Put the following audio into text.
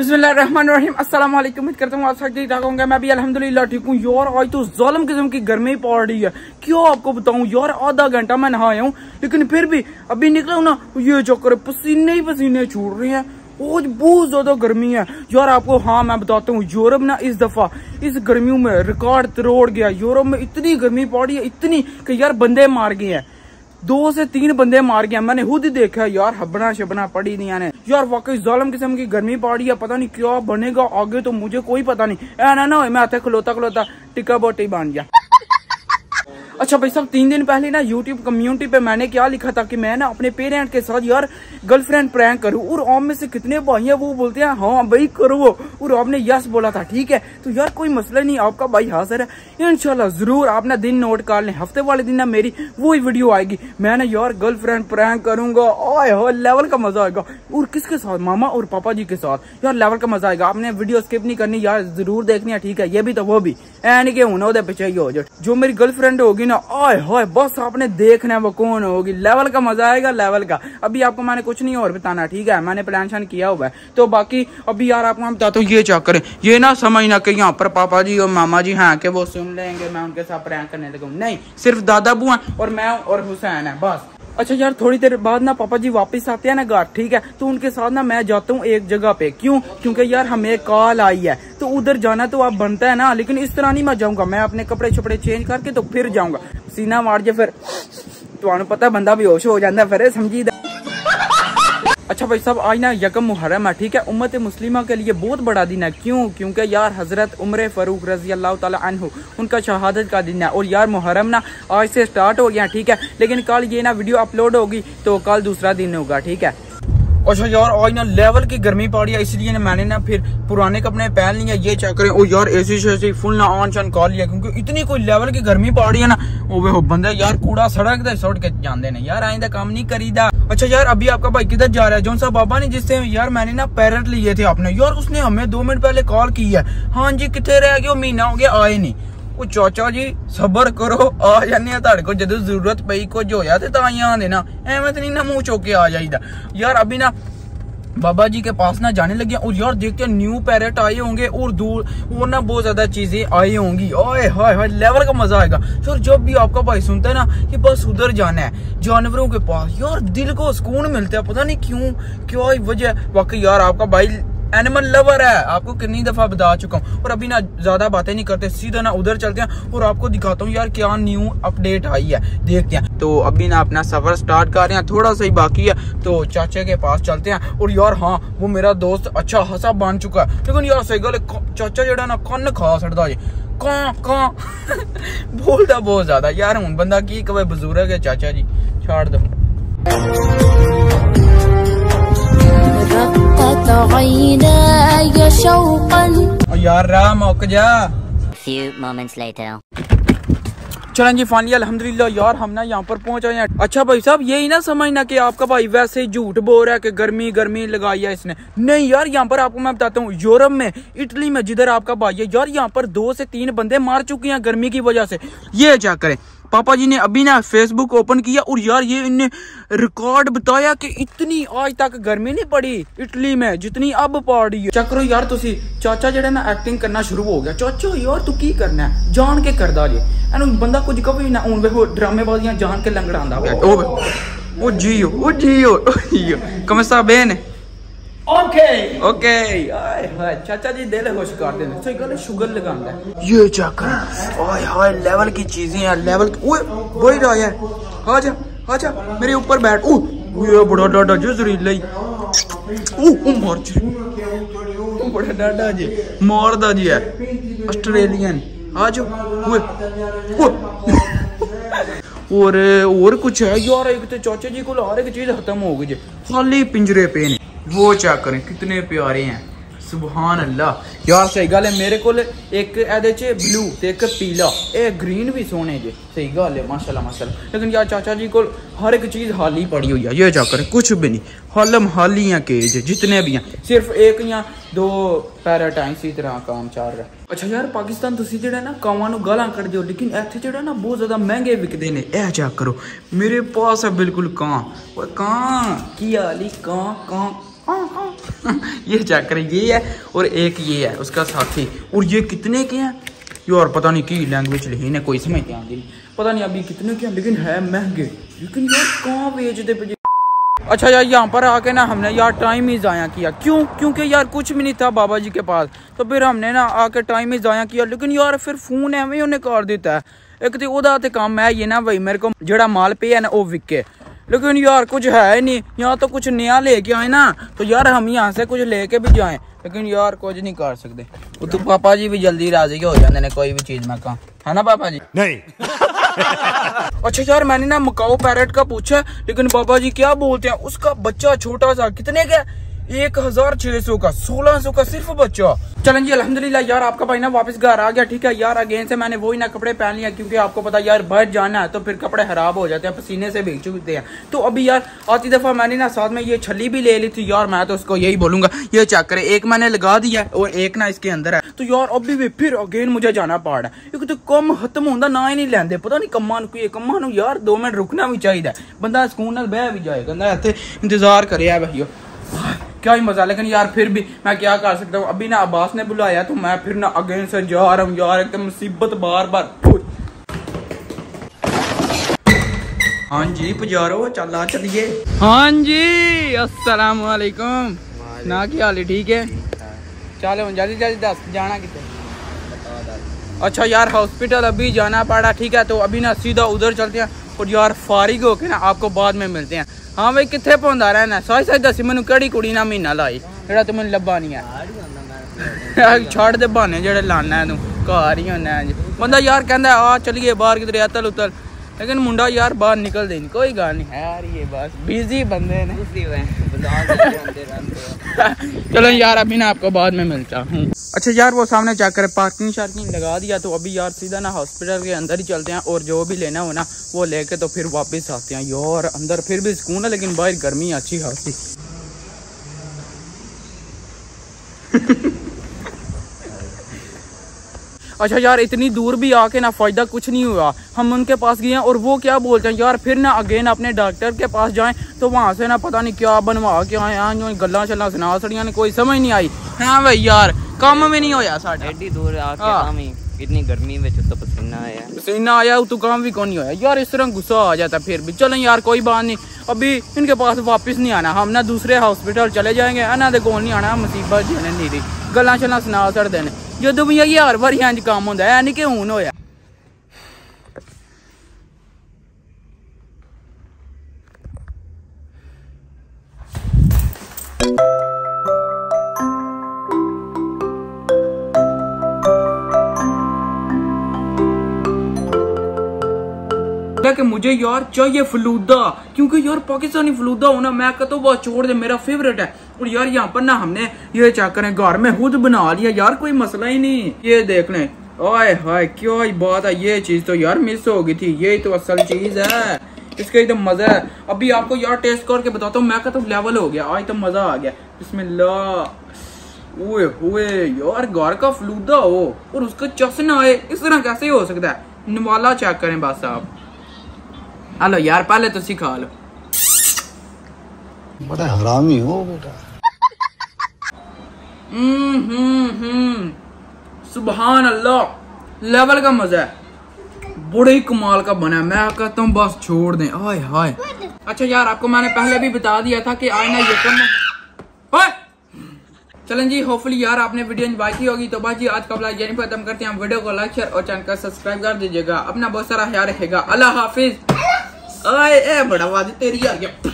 बिस्मिल्लाहिर्रहमानिर्रहीम अस्सलाम वालेकुम। उम्मीद करता हूँ आप सब ठीक ठाक होंगे। मैं भी अल्हम्दुलिल्लाह ठीक हूँ। यार आज तो ज़ालिम किस्म की गर्मी पड़ रही है, क्यों आपको बताऊँ यार। आधा घंटा मैं नहाया हूँ लेकिन फिर भी अभी निकला हूँ ना, ये चक्कर पसीने ही पसीने छूट रहे हैं। आज बहुत ज्यादा गर्मी है यार। आपको हाँ मैं बताता हूँ, यूरोप ना इस दफा इस गर्मियों में रिकॉर्ड तोड़ गया। यूरोप में इतनी गर्मी पड़ी है, इतनी कि यार बंदे मार गए हैं, 2 से 3 बंदे मार गया। मैंने खुद ही देखा यार, हबना शबना पड़ी नहीं आने यार। वाकई जालिम किस्म की गर्मी पड़ी है, पता नहीं क्या बनेगा आगे तो मुझे कोई पता नहीं। ऐसा ना मैं आते खलोता टिक्का बोटी बन गया। अच्छा भाई साहब, 3 दिन पहले ना यूट्यूब कम्युनिटी पे मैंने क्या लिखा था कि मैं ना अपने पेरेंट के साथ यार गर्लफ्रेंड प्रैंक करूं, और आप में से कितने भाई हैं वो बोलते हैं हाँ भाई करो, और आपने यस बोला था। ठीक है तो यार कोई मसला नहीं, आपका भाई हाजिर है इंशाल्लाह। जरूर आप ना दिन नोट कर लें, हफ्ते वाले दिन ना मेरी वही वीडियो आएगी। मैं ना यार गर्लफ्रेंड प्रैंक करूंगा, ओए लेवल का मजा आएगा। और किसके साथ? मामा और पापा जी के साथ यार, लेवल का मजा आएगा। आपने वीडियो स्किप नहीं करनी यार, जरूर देखनी है। ठीक है, ये भी तो वो भी ऐन के होना उधर पीछे ही हो जाए। जो मेरी गर्लफ्रेंड होगी ना, ओए होए बस आपने देखना है वो कौन होगी। लेवल का मजा आएगा, लेवल का। अभी आपको मैंने कुछ नहीं और बताना, ठीक है, मैंने प्लान शान किया हुआ है। तो बाकी अभी यार आपको मैं बताता हूँ, ये क्या करें, ये ना समझना कि यहाँ पर पापा जी और मामा जी हैं कि वो सुन लेंगे मैं उनके साथ प्रैंक करने लगूँ। नहीं, सिर्फ दादा बुआ और मैं और हुसैन है बस। अच्छा यार थोड़ी देर बाद ना पापा जी वापस आते हैं ना घर, ठीक है, तो उनके साथ ना मैं जाता हूँ एक जगह पे। क्यों? क्योंकि यार हमें कॉल आई है तो उधर जाना तो आप बनता है ना, लेकिन इस तरह नहीं मैं जाऊंगा। मैं अपने कपड़े छपड़े चेंज करके तो फिर जाऊंगा। सीना मार जे फिर तो पता बंदा बेहोश हो जाता फिर, समझी। अच्छा भाई साहब, आज ना यकम मुहर्रम है, ठीक है, उम्मत मुस्लिमा के लिए बहुत बड़ा दिन है। क्यों? क्योंकि यार हजरत उमर फारूक रजी अल्लाह ताला अन्हु उनका शहादत का दिन है। और यार मुहर्रम ना आज से स्टार्ट हो गया, ठीक है, लेकिन कल ये ना वीडियो अपलोड होगी तो कल दूसरा दिन होगा, ठीक है। अच्छा यार आज ना लेवल की गर्मी पड़ी है, इसलिए ना मैंने ना फिर पुराने कपड़े पहन लिए। ये चेक करें, ओ यार एसी से फुल ना ऑन शन कर लिया, क्योंकि इतनी कोई लेवल की गर्मी पड़ी है ना। ओ बंदे यार कूड़ा सड़क दे सुट के जाते हैं यार, आइंदा काम नहीं करीदा। अच्छा यार अभी आपका भाई किधर जा रहा है? जौन सा बाबा ने जिससे यार मैंने ना पैरेट लिए थे आपने, यार उसने हमें 2 मिनट पहले कॉल की है। हाँ जी कितने रह गए, महीना हो गया आए नहीं। ओ चाचा जी सबर करो, आ जाने ताड़े को जदों जरूरत पई कुछ होया ते तां ही आंदे ना, एवें तो नहीं ना मुंह चौक के आ जाईदा। यार अभी ना बाबा जी के पास ना जाने लगे, और यार देखते हैं न्यू पैरेट आए होंगे और दूर और ना बहुत ज्यादा चीजें आई होंगी। ओए हाय हाय लेवल का मजा आएगा। यार जब भी आपका भाई सुनता है ना कि बस उधर जाना है जानवरों के पास, यार दिल को सुकून मिलता है, पता नहीं क्यों, क्या वजह। वाकई यार आपका भाई एनिमल लवर है, आपको कितनी दफा बता चुका हूँ। और अभी ना ज्यादा बातें नहीं करते, सीधा ना उधर चलते हैं और आपको दिखाता हूँ यार क्या न्यू अपडेट आई है, देखते हैं। तो अभी ना अपना सफर स्टार्ट कर रहे हैं, थोड़ा सा ही बाकी है, तो चाचे के पास चलते हैं। और यार हाँ वो मेरा दोस्त अच्छा खासा बन चुका है, लेकिन यार सही गल चाचा जड़ा ना कन्न खा सड़ता जी कौं बोलता बहुत ज्यादा यार। हूं बंदा की कवे बुजुर्ग है चाचा जी, छाड़ दो। यार राह मौक जा। Few moments later. चलें जी फाइनली अल्हम्दुलिल्लाह यार हम ना यहाँ पर पहुंच आए हैं। अच्छा भाई साहब यही ना समझना कि आपका भाई वैसे झूठ बोल रहा है कि गर्मी गर्मी लगाई है इसने। नहीं यार यहाँ पर आपको मैं बताता हूँ, यूरोप में इटली में जिधर आपका भाई है यार, यहाँ पर 2 से 3 बंदे मार चुके हैं गर्मी की वजह से। ये क्या करें, पापा जी ने अभी ना फेसबुक ओपन किया और यार ये इनने रिकॉर्ड बताया कि इतनी आज तक गर्मी नहीं पड़ी इटली में जितनी अब पड़ रही है। चेक करो यार तुसी, चाचा जेड़ा ना एक्टिंग करना शुरू हो गया। चाचा यार तू की करना है, जान के करदा जे एनु बंदा कुछ कभी ना उन वे ड्रामेबाजियां जान के लंगड़ांदा ओ जियो कम सा बेन ओके ओके। चाचा जी दिल खुश कर देने, सही गल शुगर लगांदा है। ये चेक हाय हाय लेवल की चीजें हैं, लेवल की। ओए वही रहा है, आजा मेरे ऊपर बैठ। ये बड़ा डाडा जी जरीला ही, ओ मार जी बड़ा डाडा जी मारदा जी है ऑस्ट्रेलियन। आजो और कुछ है यार, एक तो चाचा जी को हर एक चीज खत्म हो गई जी, खाली पिंजरे पे ने। वो चेक करें कितने प्यारे हैं, सुभान अल्लाह। यार सही गल है, मेरे को एक एदे च ब्लू ते एक पीला, ए ग्रीन भी सोने जे, सही गल है माशाल्लाह माशाल्लाह। लेकिन यार चाचा जी को हर एक चीज हाली पड़ी हुई है। ये चेक करें कुछ भी नहीं, हालम हाली है केज जितने भी हैं, सिर्फ एक या 2 पैरेट हैं, इसी तरह काम चल रहा है। अच्छा यार पाकिस्तान तुसी जेड़ा ना कावां नूं गालां कढदे हो, लेकिन इत्थे जेड़ा ना बहुत ज्यादा महंगे विकदे ने। ए चेक करो मेरे पास है बिल्कुल कां, ओए कां की हाली कां ये चेक करें, ये है और एक ये है उसका साथी। और ये कितने के हैं यार, पता नहीं की लैंग्वेज लिखी ने, कोई समझ नहीं आती, पता नहीं अभी कितने के हैं, लेकिन है महंगे। लेकिन यार कहाँ बेचते पे। अच्छा यार यहाँ पर आके ना हमने यार टाइम ही ज़ाया किया। क्यों? क्योंकि यार कुछ भी नहीं था बाबा जी के पास, तो फिर हमने ना आके टाइम ही ज़ाया किया। लेकिन यार फिर फोन है उन्हें कर देता है। एक तो ओदा ते काम है ये ना भाई मेरे को जड़ा माल पे है ना वो विके, लेकिन यार कुछ है नहीं। यहाँ तो कुछ नया लेके आए ना, तो यार हम यहाँ से कुछ लेके भी जाएं, लेकिन यार कुछ नहीं कर सकते। वो तो पापा जी भी जल्दी राजी हो जाते हैं कोई भी चीज में कहा, है ना पापा जी? नहीं। अच्छा यार मैंने ना मकाओ पैरेट का पूछा, लेकिन पापा जी क्या बोलते हैं, उसका बच्चा छोटा सा कितने का, 1600 का, 1600 का सिर्फ बच्चा। चलें जी अल्हम्दुलिल्लाह यार आपका भाई ना वापस घर आ गया। ठीक है यार, अगेन से मैंने वही ना कपड़े पहन लिया, क्योंकि आपको पता यार बाहर जाना है तो फिर कपड़े खराब हो जाते हैं, पसीने से भीग चुके हैं। तो अभी यार आती दफा मैंने ना साथ में ये छली भी ले ली थी यार। मैं तो उसको यही बोलूंगा ये चेक करे, एक मैंने लगा दिया और एक ना इसके अंदर है। तो यार अभी भी फिर अगेन मुझे जाना पड़ रहा है, क्योंकि तो कम खत्म होता ना ही नहीं लेंदे, पता नहीं कम्मा नू यार 2 मिनट रुकना भी चाहिए, बंदा सुकून नाल बह भी जाए, कहंदा इत्थे इंतजार करे भाईयो, क्या ही मजा। लेकिन यार फिर भी मैं क्या कर सकता हूँ, अभी ना अब्बास ने बुलाया तो मैं फिर ना अगेन से जा रहा हूँ यार, एकदम मुसीबत बार बार। हाँ जी पुजारो चल चलिए। हाँ जी अस्सलाम वालेकुम, ना क्या हाल है? ठीक है चलो जल्दी जल्दी दस जाना कितने। अच्छा यार हॉस्पिटल अभी जाना पड़ा। ठीक है तो अभी ना सीधा उधर चलते हैं और यार फारिग होके ना आपको बाद में मिलते हैं। हाँ भाई कितने पहुंचा रहना सही सही दसी मैनू कड़ी कुड़ी ना महीना लाई जेड़ा तू मैनू लब्भा नहीं है। छड़ दे बहाने जेड़े लाना है तू घर ही होना है। बंदा यार कहंदा आ चलिए बाहर किधर अतल उतल, लेकिन मुंडा यार बाहर निकलते नहीं। कोई गल नहीं है यार, ये बस बिजी बंदे ने। चलो यार अभी ना आपको बाद में मिलता हूँ। अच्छा यार वो सामने चेक कर पार्किंग शार्किंग लगा दिया, तो अभी यार सीधा ना हॉस्पिटल के अंदर ही चलते हैं और जो भी लेना हो ना वो लेके तो फिर वापस आते हैं। यार अंदर फिर भी सुकून है, लेकिन बाहर गर्मी अच्छी खासी। अच्छा यार इतनी दूर भी आके ना फायदा कुछ नहीं हुआ। हम उनके पास गए और वो क्या बोलते हैं यार फिर ना अगेन अपने डॉक्टर के पास जाएं, तो वहाँ से ना पता नहीं क्या बनवा के आए हैं, गल्ला चला सुना सड़ियां ने कोई समझ नहीं आई। हाँ भाई यार काम में नहीं होया साढ़े एडी दूर आके काम ही इतनी गर्मी में तो पसीना आया तो काम भी कौन नहीं होया यार। इस तरह गुस्सा आ जाता फिर भी। चलो यार कोई बात नहीं, अभी इनके पास वापस नहीं आना, हम ना दूसरे हॉस्पिटल चले जाएंगे। इन्होंने कोल नहीं आना, मुसीबत जी नहीं रही गल्ला चला सुना सड़ते हैं जो भी हर बार इंज काम होंगे, है नहीं कि हूं होया। कि मुझे यार चाहिए फलूदा, क्योंकि यार पाकिस्तानी फलूदा होना मैं कहता हूँ बहुत छोड़ दे, मेरा फेवरेट है। और यार यहाँ पर ना हमने ये चेक करें घर में खुद बना लिया यार, कोई मसला ही नहीं। ये देख लें, ओए हाय क्या ही बात है, ये चीज तो यार मिस हो गई थी, ये तो असल चीज है, इसका एकदम मजा है। अभी आपको यार टेस्ट करके बताता हूँ, मैं कहता हूँ लेवल हो गया, आज तो मजा आ गया। बिस्मिल्लाह। ओए हुए यार घर का फलूदा हो और उसका चसन आए, इस तरह कैसे हो सकता है? निवाला चेक करें बस आप। हेलो यार पहले तो सिखा लो। बड़ा हरामी हो बेटा। सुभान अल्लाह, लेवल का मजा है, बड़े ही कमाल का बना है। मैं कहता हूँ बस छोड़ दें। हाय हाय। अच्छा यार आपको मैंने पहले भी बता दिया था कि आए ना ये कम। चलें जी होपफुली यार आपने वीडियो एंजॉय की होगी। तो बाजी आज का ब्लॉग यहीं पर खत्म करते हैं। वीडियो को लाइक शेयर और चैनल को सब्सक्राइब कर दीजिएगा। अपना बहुत सारा ख्याल रखेगा। अल्लाह हाफिज। आए ए बड़ा वादी तेरी आ गया।